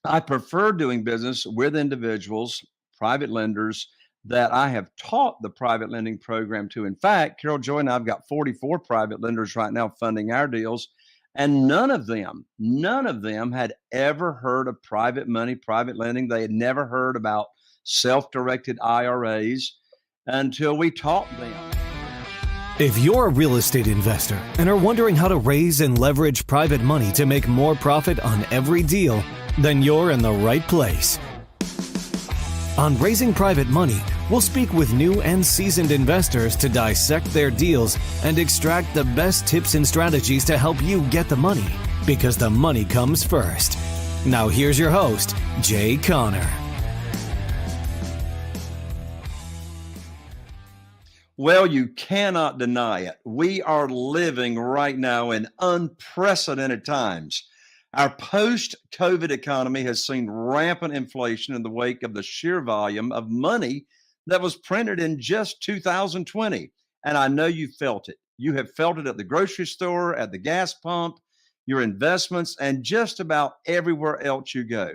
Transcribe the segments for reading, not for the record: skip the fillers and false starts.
I prefer doing business with individuals, private lenders that I have taught the private lending program to. In fact, Carol Joy and I've got 44 private lenders right now funding our deals. And none of them had ever heard of private money, private lending. They had never heard about self-directed IRAs until we taught them. If you're a real estate investor and are wondering how to raise and leverage private money to make more profit on every deal, then you're in the right place. On Raising Private Money, we'll speak with new and seasoned investors to dissect their deals and extract the best tips and strategies to help you get the money, because the money comes first. Now here's your host, Jay Conner. Well, you cannot deny it. We are living right now in unprecedented times. Our post-COVID economy has seen rampant inflation in the wake of the sheer volume of money that was printed in just 2020. And I know you felt it. You have felt it at the grocery store, at the gas pump, your investments, and just about everywhere else you go.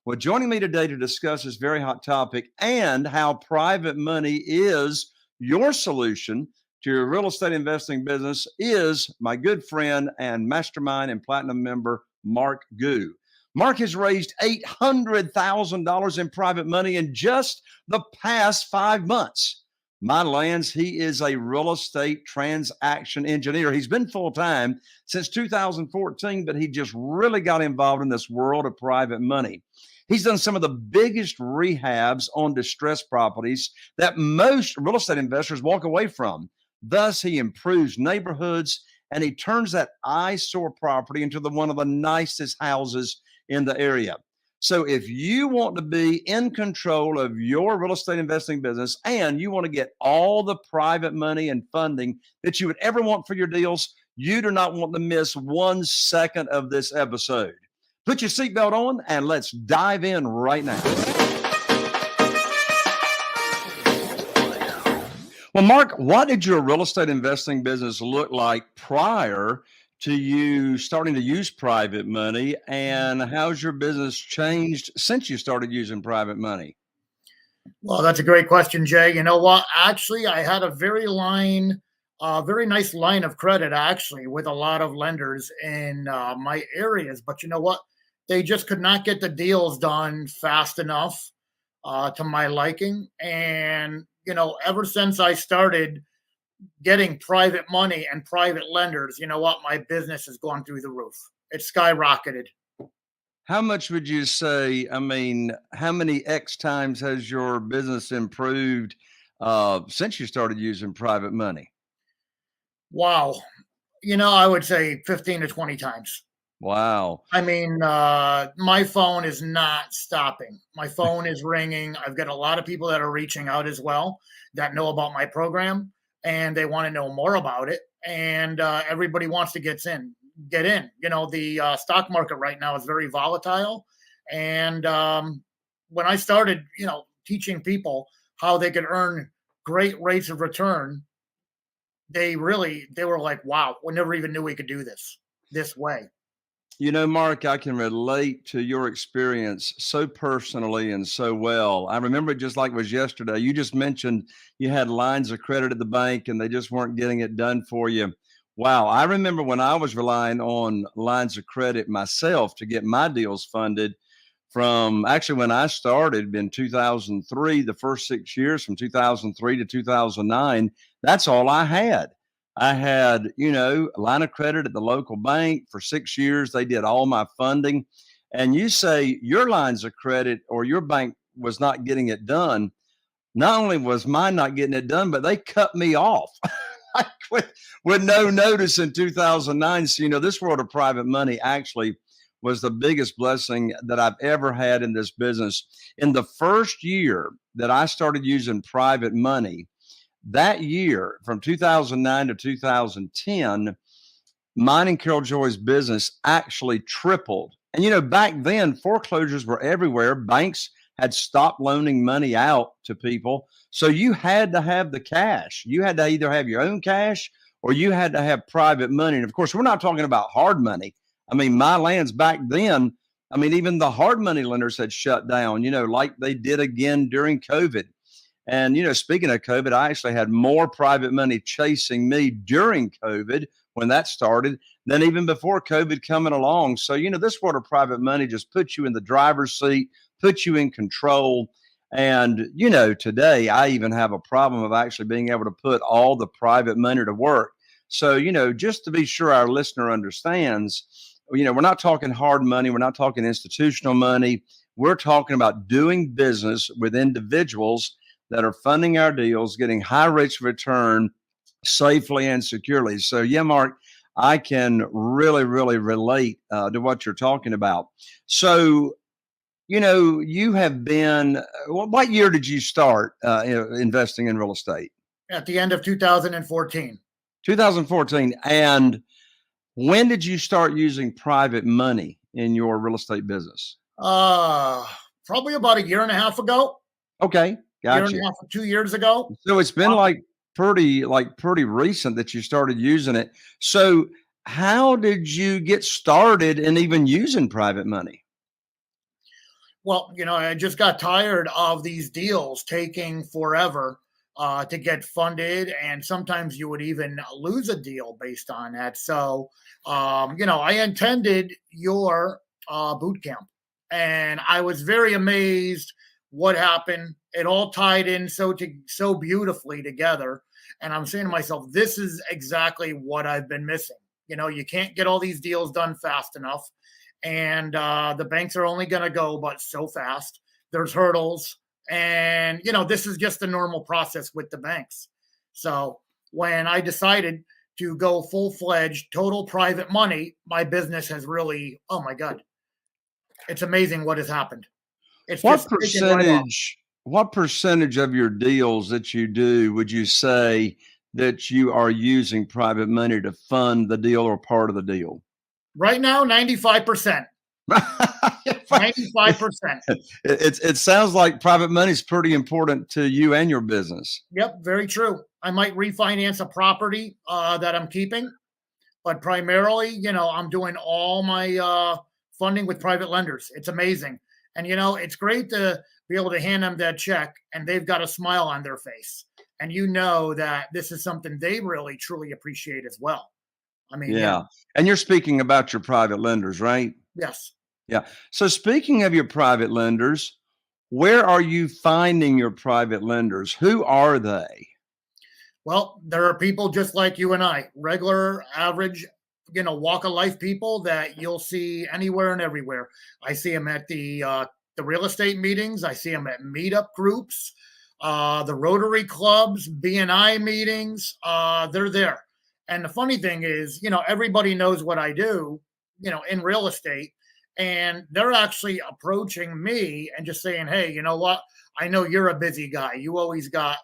Well, joining me today to discuss this very hot topic and how private money is your solution to your real estate investing business is my good friend and mastermind and platinum member, Mark Goux. Mark has raised $800,000 in private money in just the past 5 months. My lands, he is a real estate transaction engineer. He's been full-time since 2014, but he just really got involved in this world of private money. He's done some of the biggest rehabs on distressed properties that most real estate investors walk away from. Thus, he improves neighborhoods and he turns that eyesore property into one of the nicest houses in the area. So if you want to be in control of your real estate investing business and you want to get all the private money and funding that you would ever want for your deals, you do not want to miss 1 second of this episode. Put your seatbelt on and let's dive in right now. Well, Mark, what did your real estate investing business look like prior to you starting to use private money? And how's your business changed since you started using private money? Well, that's a great question, Jay. You know what? Actually, I had a very nice line of credit, actually, with a lot of lenders in my areas. But you know what? They just could not get the deals done fast enough to my liking. And, you know, ever since I started getting private money and private lenders, you know what? My business has gone through the roof. It's skyrocketed. How much would you say? I mean, how many X times has your business improved since you started using private money? Wow. You know, I would say 15 to 20 times. Wow. I mean, my phone is not stopping. My phone is ringing. I've got a lot of people that are reaching out as well that know about my program and they want to know more about it. And everybody wants to get in. You know, the stock market right now is very volatile. And when I started, you know, teaching people how they could earn great rates of return, they were like, wow, we never even knew we could do this way. You know, Mark, I can relate to your experience so personally and so well. I remember it just like it was yesterday. You just mentioned you had lines of credit at the bank and they just weren't getting it done for you. Wow. I remember when I was relying on lines of credit myself to get my deals funded from actually when I started in 2003, the first 6 years from 2003 to 2009, that's all I had. I had, you know, a line of credit at the local bank for 6 years. They did all my funding. And you say your lines of credit or your bank was not getting it done. Not only was mine not getting it done, but they cut me off. I quit with no notice in 2009. So, you know, this world of private money actually was the biggest blessing that I've ever had in this business. In the first year that I started using private money, that year from 2009 to 2010, mine and Carol Joy's business actually tripled. And, you know, back then foreclosures were everywhere. Banks had stopped loaning money out to people. So you had to have the cash. You had to either have your own cash or you had to have private money. And of course, we're not talking about hard money. I mean, my lands back then, I mean, even the hard money lenders had shut down, like they did again during COVID. And, speaking of COVID, I actually had more private money chasing me during COVID when that started than even before COVID coming along. So, this world of private money just puts you in the driver's seat, puts you in control. And, today I even have a problem of actually being able to put all the private money to work. So, just to be sure our listener understands, we're not talking hard money. We're not talking institutional money. We're talking about doing business with individuals that are funding our deals, getting high rates of return safely and securely. So, yeah, Mark, I can really, really relate to what you're talking about. So, you have been, what year did you start investing in real estate? At the end of 2014. 2014. And when did you start using private money in your real estate business? Probably about a year and a half ago. Okay. Gotcha. Year and a half, 2 years ago. So it's been pretty recent that you started using it. So how did you get started in even using private money? Well, I just got tired of these deals taking forever to get funded, and sometimes you would even lose a deal based on that. So, I attended your boot camp, and I was very amazed what happened. It all tied in so beautifully together, and I'm saying to myself, this is exactly what I've been missing. You can't get all these deals done fast enough. And the banks are only going to go but so fast. There's hurdles. And, this is just the normal process with the banks. So when I decided to go full-fledged, total private money, my business has really, oh my God, it's amazing what has happened. It's What just taken right off. what percentage of your deals that you do would you say that you are using private money to fund the deal or part of the deal? Right now, 95%. 95%. It sounds like private money is pretty important to you and your business. Yep, very true. I might refinance a property that I'm keeping, but primarily, I'm doing all my funding with private lenders. It's amazing. And, it's great to be able to hand them that check and they've got a smile on their face. And that this is something they really, truly appreciate as well. I mean, Yeah. And you're speaking about your private lenders, right? Yes. Yeah. So speaking of your private lenders, where are you finding your private lenders? Who are they? Well, there are people just like you and I, regular, average, walk of life people that you'll see anywhere and everywhere. I see them at the real estate meetings. I see them at meetup groups, the Rotary clubs, BNI meetings. They're there. And the funny thing is, everybody knows what I do, in real estate. And they're actually approaching me and just saying, hey, you know what? I know you're a busy guy. You always got,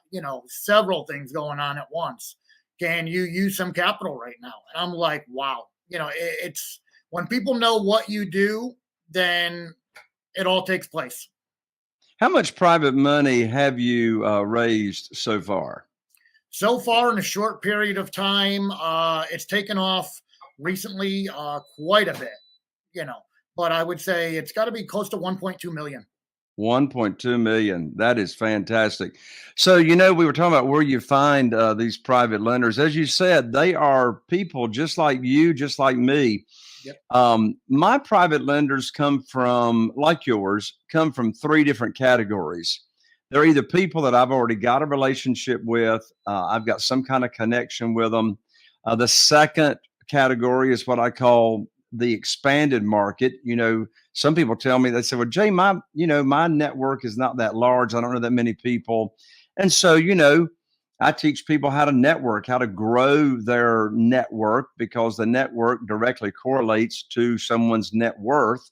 several things going on at once. Can you use some capital right now? And I'm like, wow. It's when people know what you do, then it all takes place. How much private money have you raised so far? So far, in a short period of time, it's taken off recently quite a bit, but I would say it's got to be close to 1.2 million. 1.2 million. That is fantastic. So, we were talking about where you find these private lenders. As you said, they are people just like you, just like me. Yep. My private lenders like yours, come from three different categories. They're either people that I've already got a relationship with. I've got some kind of connection with them. The second category is what I call the expanded market. Some people tell me, they say, well, Jay, my network is not that large. I don't know that many people. And so, I teach people how to network, how to grow their network, because the network directly correlates to someone's net worth,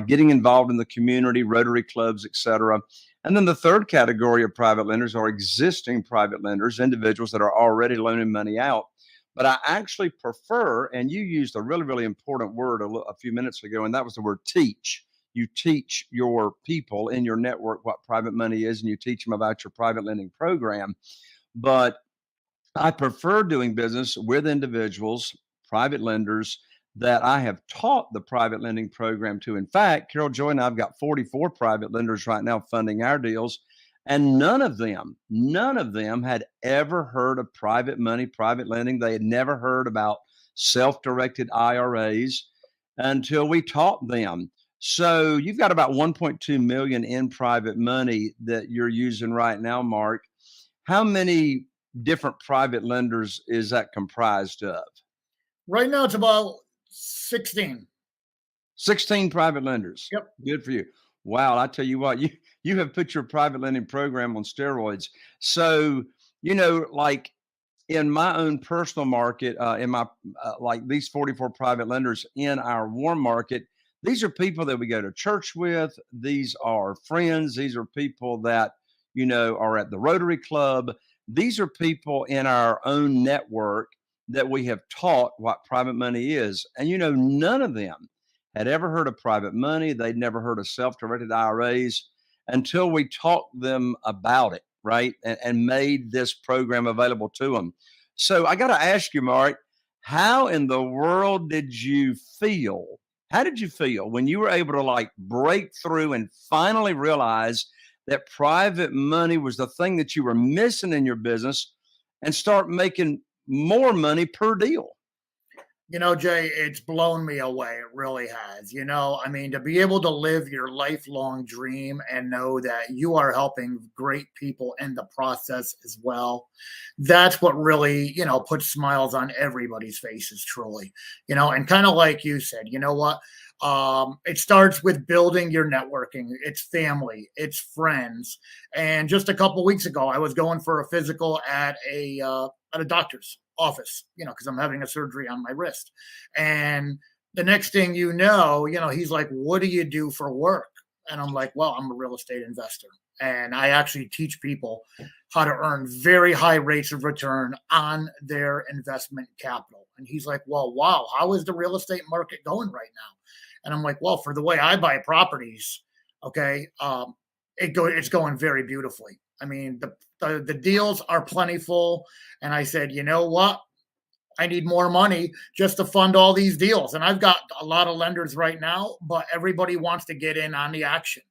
getting involved in the community, Rotary clubs, et cetera. And then the third category of private lenders are existing private lenders, individuals that are already loaning money out. But I actually prefer, and you used a really, really important word a few minutes ago, and that was the word teach. You teach your people in your network what private money is, and you teach them about your private lending program. But I prefer doing business with individuals, private lenders that I have taught the private lending program to. In fact, Carol Joy and I've got 44 private lenders right now funding our deals. And none of them had ever heard of private money, private lending. They had never heard about self-directed IRAs until we taught them. So you've got about 1.2 million in private money that you're using right now, Mark. How many different private lenders is that comprised of? Right now, it's about 16. 16 private lenders. Yep. Good for you. Wow. I tell you what, you have put your private lending program on steroids. So, like in my own personal market, in my like these 44 private lenders in our warm market, these are people that we go to church with. These are friends. These are people that, are at the Rotary Club. These are people in our own network that we have taught what private money is. And, none of them had ever heard of private money. They'd never heard of self-directed IRAs until we taught them about it, right? And made this program available to them. So I got to ask you, Mark, how in the world did you feel? How did you feel when you were able to break through and finally realize that private money was the thing that you were missing in your business and start making more money per deal? Jay, it's blown me away. It really has. To be able to live your lifelong dream and know that you are helping great people in the process as well. That's what really, puts smiles on everybody's faces, truly. And kind of like you said, you know what? It starts with building your networking. It's family, it's friends. And just a couple weeks ago, I was going for a physical at a doctor's office, because I'm having a surgery on my wrist. And the next thing he's like, "What do you do for work?" And I'm like, "Well, I'm a real estate investor. And I actually teach people how to earn very high rates of return on their investment capital." And he's like, "Well, wow, how is the real estate market going right now?" And I'm like, "Well, for the way I buy properties, okay, it's going very beautifully. The deals are plentiful." And I said, "You know what? I need more money just to fund all these deals. And I've got a lot of lenders right now, but everybody wants to get in on the action.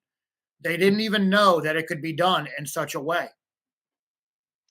They didn't even know that it could be done in such a way."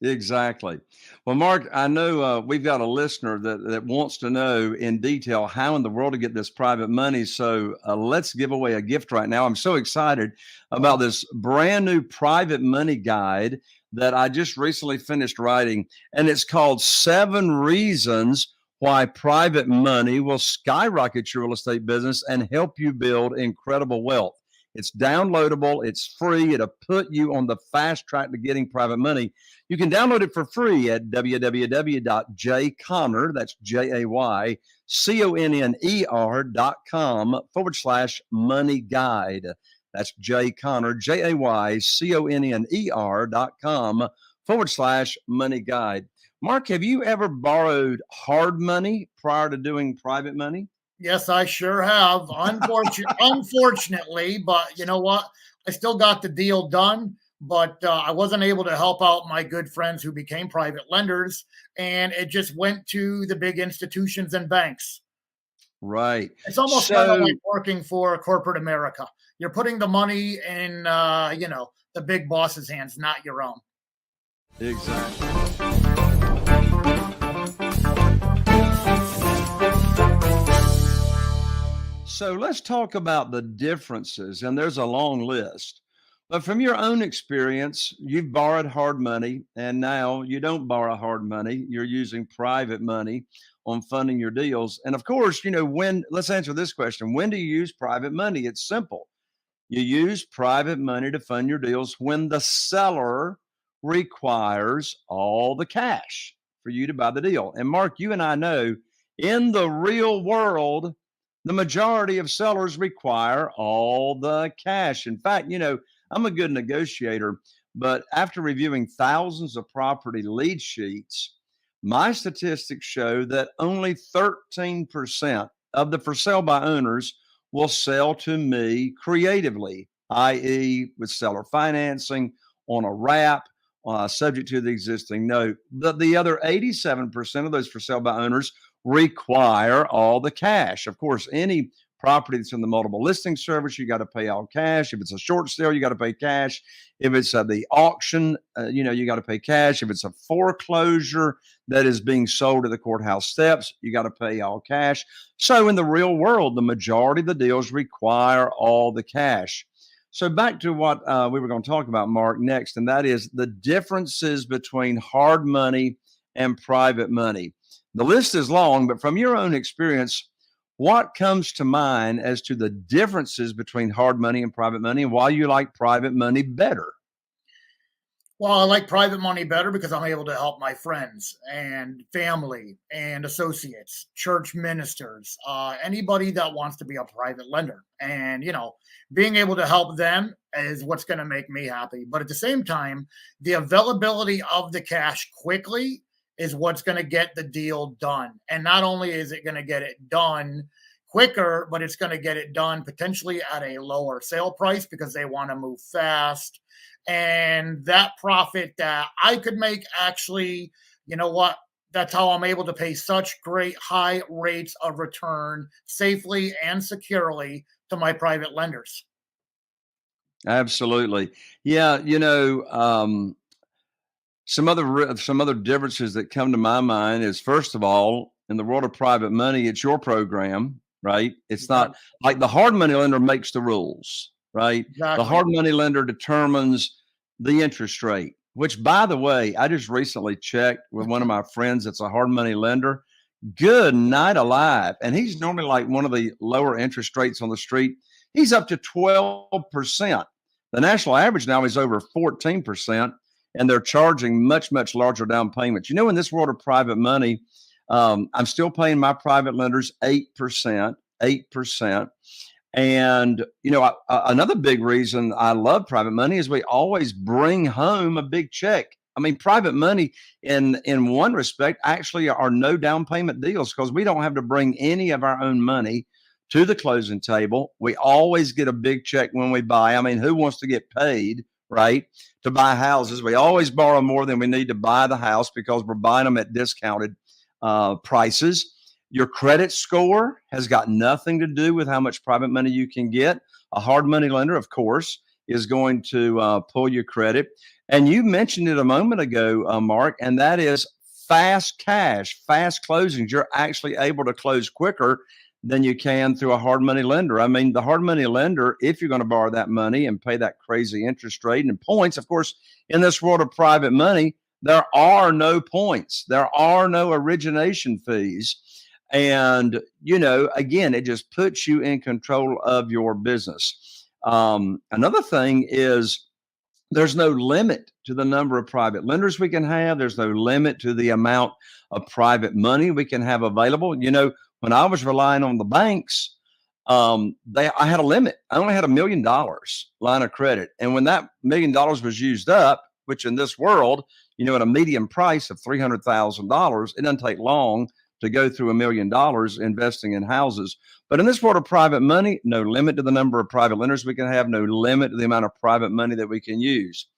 Exactly. Well, Mark, I know we've got a listener that wants to know in detail how in the world to get this private money. So let's give away a gift right now. I'm so excited about this brand new private money guide that I just recently finished writing. And it's called 7 Reasons Why Private Money Will Skyrocket Your Real Estate Business and Help You Build Incredible Wealth. It's downloadable. It's free. It'll put you on the fast track to getting private money. You can download it for free at www.jayconner, that's JayConner.com/money guide. That's Jay Conner, JayConner.com/money guide. Mark, have you ever borrowed hard money prior to doing private money? Yes, I sure have. Unfortunately, but you know what? I still got the deal done, but I wasn't able to help out my good friends who became private lenders, and it just went to the big institutions and banks. Right. It's almost kind of like working for corporate America. You're putting the money in, the big boss's hands, not your own. Exactly. So let's talk about the differences, and there's a long list. But from your own experience, you've borrowed hard money, and now you don't borrow hard money. You're using private money on funding your deals. And of course, let's answer this question. When do you use private money? It's simple. You use private money to fund your deals when the seller requires all the cash for you to buy the deal. And Mark, you and I know in the real world, the majority of sellers require all the cash. In fact, I'm a good negotiator, but after reviewing thousands of property lead sheets, my statistics show that only 13% of the for sale by owners will sell to me creatively, i.e., with seller financing on a wrap, subject to the existing note. But the other 87% of those for sale by owners require all the cash. Of course, any property that's in the multiple listing service, you got to pay all cash. If it's a short sale, you got to pay cash. If it's the auction, you got to pay cash. If it's a foreclosure that is being sold at the courthouse steps, you got to pay all cash. So in the real world, the majority of the deals require all the cash. So back to what we were going to talk about, Mark, next, and that is the differences between hard money and private money. The list is long, but from your own experience, what comes to mind as to the differences between hard money and private money, and why you like private money better? Well, I like private money better because I'm able to help my friends and family and associates, church ministers, anybody that wants to be a private lender. And, being able to help them is what's going to make me happy. But at the same time, the availability of the cash quickly is what's going to get the deal done. And not only is it going to get it done quicker, but it's going to get it done potentially at a lower sale price because they want to move fast. And that profit that I could make, actually, you know what? That's how I'm able to pay such great high rates of return safely and securely to my private lenders. Absolutely. Yeah, some other differences that come to my mind is, first of all, in the world of private money, it's your program, right? It's not like the hard money lender makes the rules, right? The Exactly. hard money lender determines the interest rate, which, by the way, I just recently checked with one of my friends that's a hard money lender. Good night alive. And he's normally like one of the lower interest rates on the street. He's up to 12%. The national average now is over 14%, and they're charging much, much larger down payments. In this world of private money, I'm still paying my private lenders 8%. And, another big reason I love private money is we always bring home a big check. I mean, private money in one respect actually are no down payment deals because we don't have to bring any of our own money to the closing table. We always get a big check when we buy. I mean, who wants to get paid, right, to buy houses? We always borrow more than we need to buy the house because we're buying them at discounted prices. Your credit score has got nothing to do with how much private money you can get. A hard money lender, of course, is going to pull your credit. And you mentioned it a moment ago, Mark, and that is fast cash, fast closings. You're actually able to close quicker than you can through a hard money lender. I mean, the hard money lender, if you're going to borrow that money and pay that crazy interest rate and points, of course, in this world of private money, there are no points. There are no origination fees. And, again, it just puts you in control of your business. Another thing is there's no limit to the number of private lenders we can have. There's no limit to the amount of private money we can have available. When I was relying on the banks, I had a limit. I only had $1 million line of credit. And when that $1 million was used up, which in this world, at a median price of $300,000, it doesn't take long to go through $1 million investing in houses. But in this world of private money, no limit to the number of private lenders we can have, no limit to the amount of private money that we can use.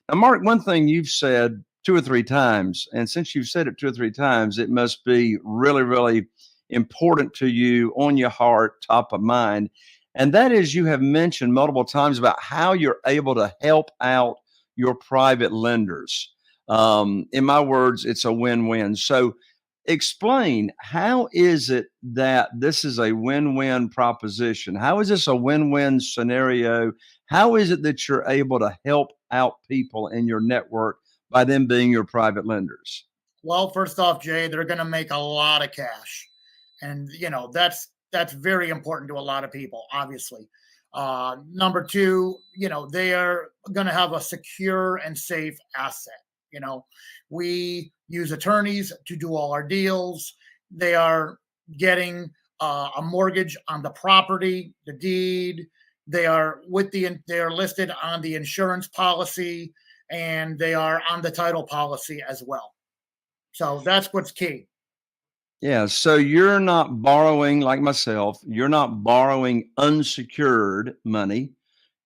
Now, Mark, one thing you've said 2 or 3 times, and since you've said it 2 or 3 times, it must be really, really important to you, on your heart, top of mind. And that is, you have mentioned multiple times about how you're able to help out your private lenders. In my words, it's a win-win. So explain, how is it that this is a win-win proposition? How is this a win-win scenario? How is it that you're able to help out people in your network by them being your private lenders? Well, first off, Jay, they're going to make a lot of cash. And, that's very important to a lot of people, obviously. Number two, they are going to have a secure and safe asset. We use attorneys to do all our deals. They are getting a mortgage on the property, the deed. They are listed on the insurance policy, and they are on the title policy as well. So that's what's key. Yeah, so you're not borrowing, like myself, you're not borrowing unsecured money.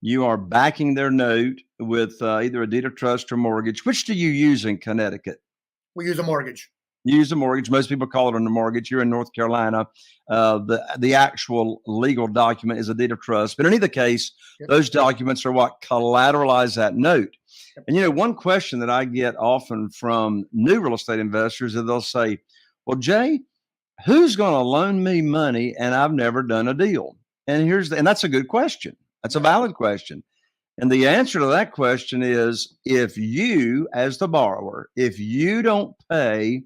You are backing their note with either a deed of trust or mortgage. Which do you use in Connecticut? We use a mortgage. Use a mortgage. Most people call it a mortgage. You're in North Carolina. The actual legal document is a deed of trust. But in either case, Yep. those documents are what collateralize that note. Yep. And one question that I get often from new real estate investors is they'll say, "Well, Jay, who's going to loan me money and I've never done a deal?" And that's a good question. That's a valid question. And the answer to that question is, if you, as the borrower, if you don't pay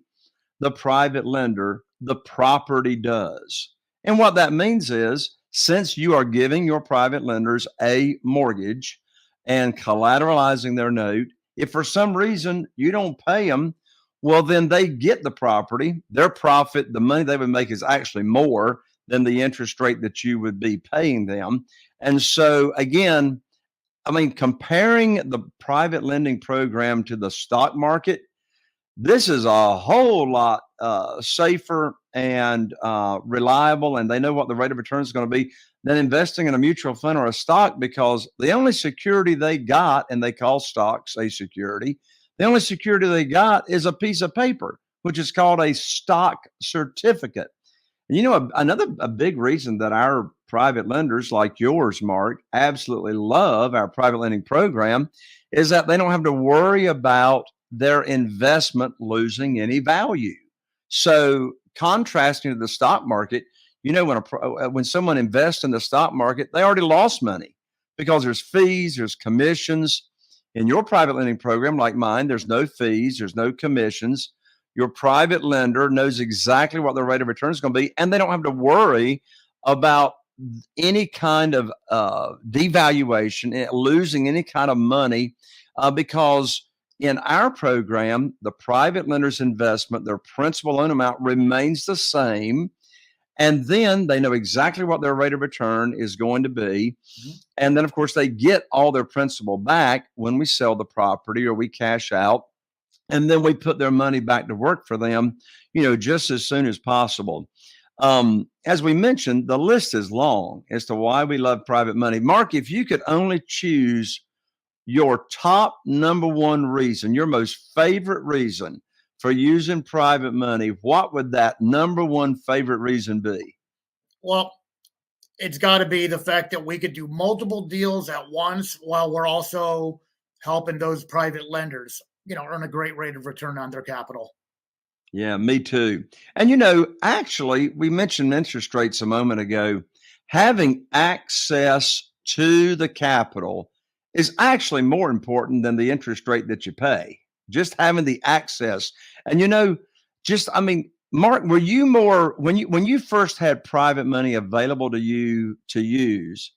the private lender, the property does. And what that means is, since you are giving your private lenders a mortgage and collateralizing their note, if for some reason you don't pay them, well, then they get the property. Their profit, the money they would make, is actually more than the interest rate that you would be paying them. And so, again, comparing the private lending program to the stock market, this is a whole lot safer and reliable, and they know what the rate of return is going to be, than investing in a mutual fund or a stock, because the only security they got, and they call stocks a security, the only security they got is a piece of paper, which is called a stock certificate. And another big reason that our private lenders like yours, Mark, absolutely love our private lending program is that they don't have to worry about their investment losing any value. So, contrasting to the stock market, when someone invests in the stock market, they already lost money because there's fees, there's commissions. In your private lending program, like mine, there's no fees, there's no commissions. Your private lender knows exactly what the rate of return is going to be, and they don't have to worry about any kind of devaluation, losing any kind of money, because in our program, the private lender's investment, their principal loan amount remains the same. And then they know exactly what their rate of return is going to be. Mm-hmm. And then, of course, they get all their principal back when we sell the property or we cash out. And then we put their money back to work for them, just as soon as possible. As we mentioned, the list is long as to why we love private money. Mark, if you could only choose your top number one reason, your most favorite reason for using private money, what would that number one favorite reason be? Well, it's got to be the fact that we could do multiple deals at once while we're also helping those private lenders, earn a great rate of return on their capital. Yeah, me too. And, actually, we mentioned interest rates a moment ago. Having access to the capital is actually more important than the interest rate that you pay. Just having the access. And Mark, were you more, when you first had private money available to you to use,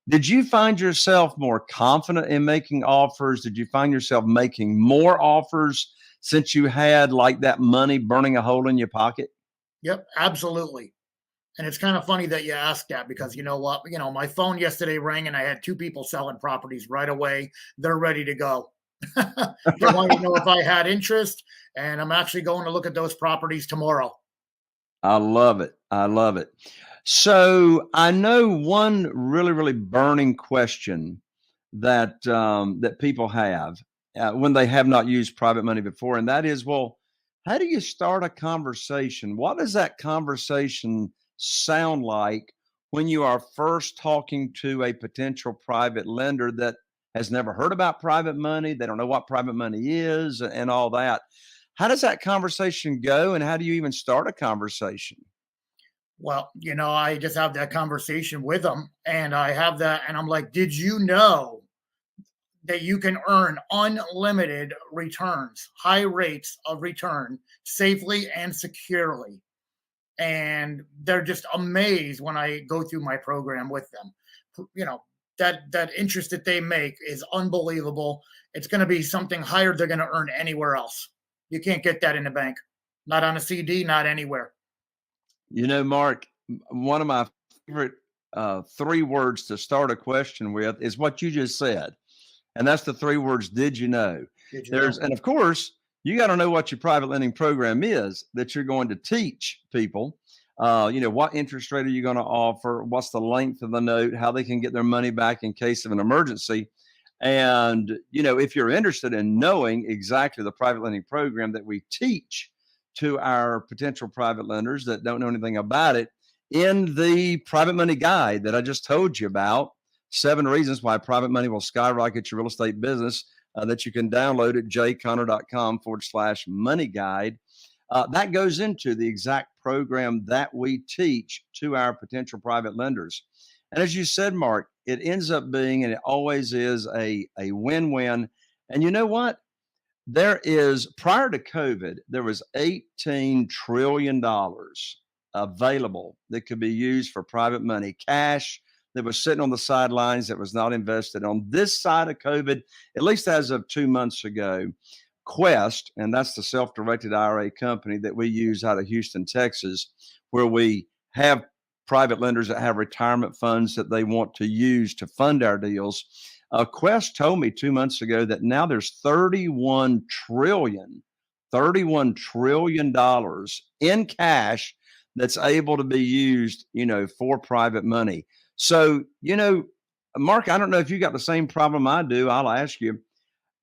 did you find yourself more confident in making offers? Did you find yourself making more offers since you had like that money burning a hole in your pocket? Yep, absolutely. And it's kind of funny that you asked that, because you know what? My phone yesterday rang and I had 2 people selling properties right away. They're ready to go. They wanted to know if I had interest, and I'm actually going to look at those properties tomorrow. I love it. I love it. So I know one really, really burning question that that people have when they have not used private money before, and that is, well, how do you start a conversation? What does that conversation sound like when you are first talking to a potential private lender that has never heard about private money? They don't know what private money is and all that. How does that conversation go, and how do you even start a conversation? Well, I just have that conversation with them, and I have that, and I'm like, did you know that you can earn unlimited returns, high rates of return, safely and securely? And they're just amazed when I go through my program with them. That interest that they make is unbelievable. It's going to be something higher they're going to earn anywhere else. You can't get that in the bank, not on a CD, not anywhere. Mark, one of my favorite 3 words to start a question with is what you just said. And that's the 3 words, did you know? And of course, you got to know what your private lending program is that you're going to teach people. What interest rate are you going to offer? What's the length of the note? How they can get their money back in case of an emergency. And, if you're interested in knowing exactly the private lending program that we teach to our potential private lenders that don't know anything about it in the private money guide that I just told you about. 7 reasons why private money will skyrocket your real estate business, that you can download at jconner.com/money guide. That goes into the exact program that we teach to our potential private lenders. And as you said, Mark, it ends up being, and it always is, a win-win. And you know what? There is, prior to COVID, there was $18 trillion available that could be used for private money, cash that was sitting on the sidelines that was not invested. On this side of COVID, at least as of 2 months ago, Quest, and that's the self-directed IRA company that we use out of Houston, Texas, where we have private lenders that have retirement funds that they want to use to fund our deals. Quest told me 2 months ago that now there's $31 trillion in cash that's able to be used, for private money. So, Mark, I don't know if you got the same problem I do. I'll ask you.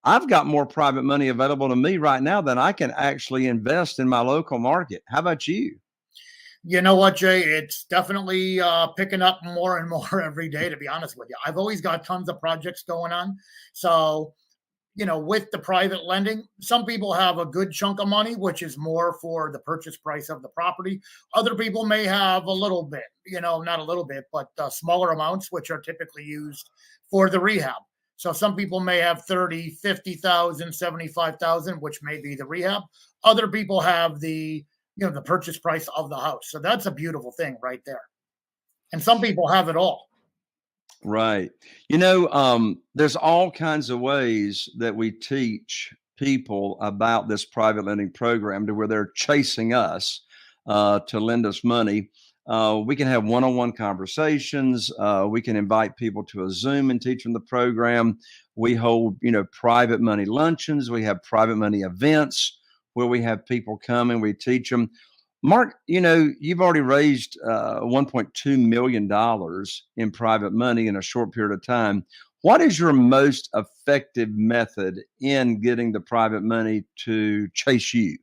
I've got more private money available to me right now than I can actually invest in my local market. How about you? You know what, Jay? It's definitely picking up more and more every day, to be honest with you. I've always got tons of projects going on. So, with the private lending, some people have a good chunk of money, which is more for the purchase price of the property. Other people may have a little bit, not a little bit, but smaller amounts, which are typically used for the rehab. So some people may have 30, 50,000, 75,000, which may be the rehab. Other people have the purchase price of the house. So that's a beautiful thing right there. And some people have it all. Right. There's all kinds of ways that we teach people about this private lending program to where they're chasing us to lend us money. We can have one-on-one conversations. We can invite people to a Zoom and teach them the program. We hold, private money luncheons. We have private money events where we have people come and we teach them. Mark, you've already raised $1.2 million in private money in a short period of time. What is your most effective method in getting the private money to chase you?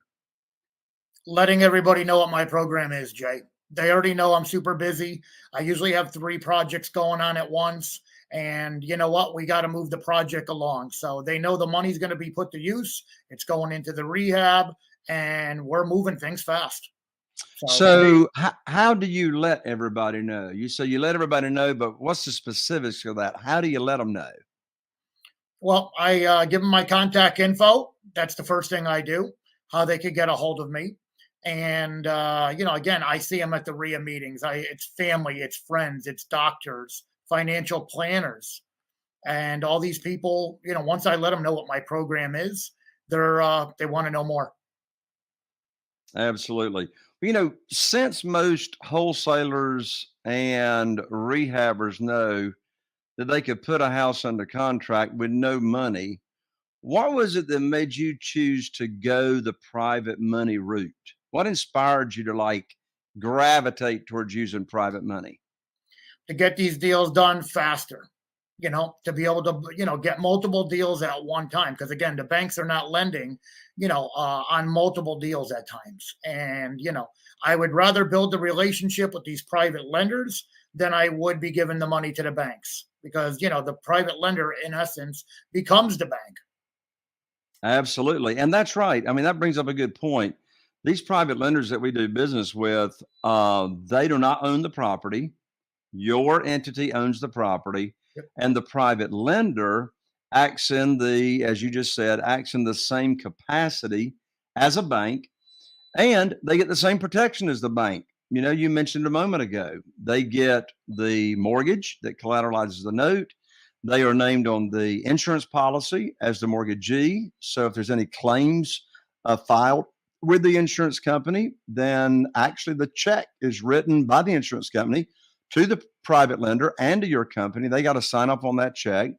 Letting everybody know what my program is, Jay. They already know I'm super busy. I usually have 3 projects going on at once. And you know what? We got to move the project along. So they know the money's going to be put to use. It's going into the rehab and we're moving things fast. So how do you let everybody know? You say you let everybody know, but what's the specifics of that? How do you let them know? Well, I give them my contact info. That's the first thing I do, how they could get a hold of me. And, again, I see them at the RIA meetings. It's family, it's friends, it's doctors, financial planners. And all these people, once I let them know what my program is, they want to know more. Absolutely. Since most wholesalers and rehabbers know that they could put a house under contract with no money, what was it that made you choose to go the private money route? What inspired you to gravitate towards using private money? To get these deals done faster, to be able to, get multiple deals at one time. Because again, the banks are not lending, on multiple deals at times. And, I would rather build the relationship with these private lenders than I would be giving the money to the banks. Because, the private lender, in essence, becomes the bank. Absolutely. And that's right. I mean, that brings up a good point. These private lenders that we do business with, they do not own the property. Your entity owns the property. Yep. And the private lender acts as you just said, acts in the same capacity as a bank, and they get the same protection as the bank. You mentioned a moment ago, they get the mortgage that collateralizes the note. They are named on the insurance policy as the mortgagee. So if there's any claims filed with the insurance company, then actually the check is written by the insurance company to the private lender and to your company. They got to sign up on that check.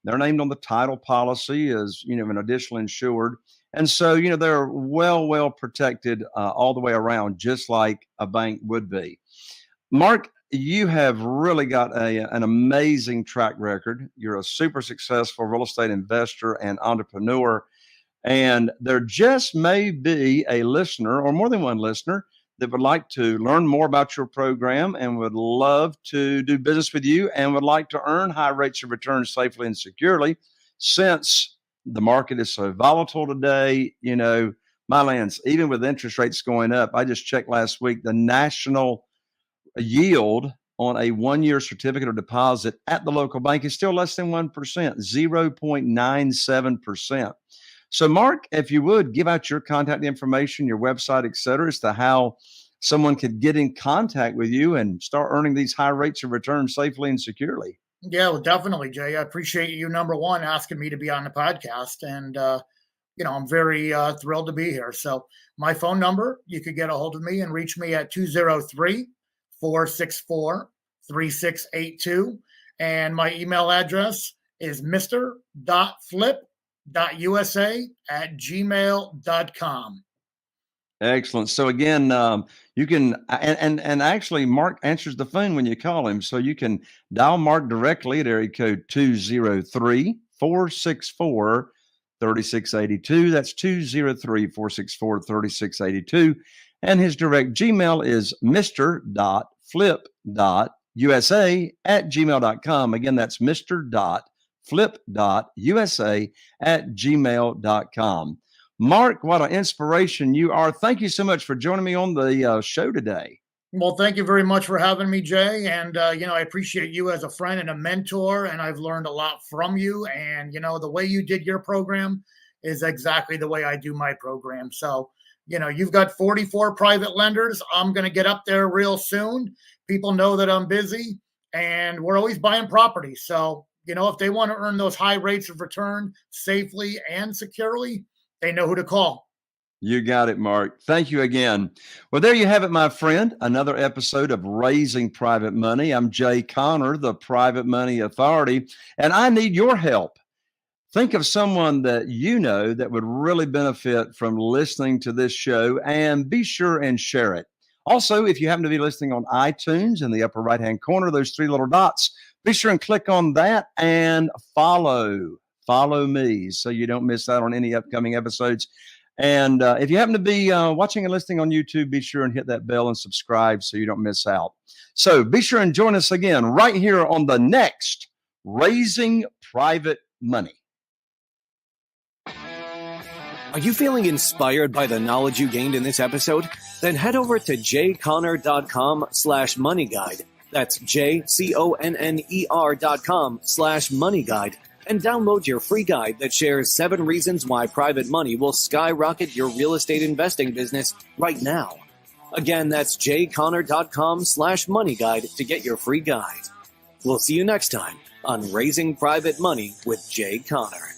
They're named on the title policy as, an additional insured. And so, they're well protected all the way around, just like a bank would be. Mark, you have really got an amazing track record. You're a super successful real estate investor and entrepreneur. And there just may be a listener or more than one listener that would like to learn more about your program and would love to do business with you and would like to earn high rates of return safely and securely. Since the market is so volatile today, my lands, even with interest rates going up, I just checked last week, the national yield on a 1-year certificate of deposit at the local bank is still less than 1%, 0.97%. So, Mark, if you would give out your contact information, your website, et cetera, as to how someone could get in contact with you and start earning these high rates of return safely and securely. Yeah, well, definitely, Jay. I appreciate you, number one, asking me to be on the podcast. And, I'm very thrilled to be here. So my phone number, you could get a hold of me and reach me at 203-464-3682. And my email address is mr.flip.usa@gmail.com. Excellent. So again, you can, and actually Mark answers the phone when you call him. So you can dial Mark directly at area code 203-464-3682. That's 203-464-3682. And his direct Gmail is mr.flip.usa@gmail.com. Again, that's mr.flip.usa@gmail.com. Mark, what an inspiration you are. Thank you so much for joining me on the show today. Well, thank you very much for having me, Jay. And, I appreciate you as a friend and a mentor, and I've learned a lot from you. And, the way you did your program is exactly the way I do my program. So, you've got 44 private lenders. I'm going to get up there real soon. People know that I'm busy, and we're always buying property. So, if they want to earn those high rates of return safely and securely, they know who to call. You got it, Mark. Thank you again. Well, there you have it, my friend. Another episode of Raising Private Money. I'm Jay Conner, the Private Money Authority, and I need your help. Think of someone that you know that would really benefit from listening to this show, and be sure and share it. Also, if you happen to be listening on iTunes, in the upper right-hand corner, those 3 little dots, be sure and click on that and follow me so you don't miss out on any upcoming episodes. And if you happen to be watching and listening on YouTube, be sure and hit that bell and subscribe so you don't miss out. So be sure and join us again right here on the next Raising Private Money. Are you feeling inspired by the knowledge you gained in this episode? Then head over to jconner.com/moneyguide. That's jconner.com/moneyguide. And download your free guide that shares 7 reasons why private money will skyrocket your real estate investing business right now. Again, that's jconner.com/moneyguide to get your free guide. We'll see you next time on Raising Private Money with Jay Conner.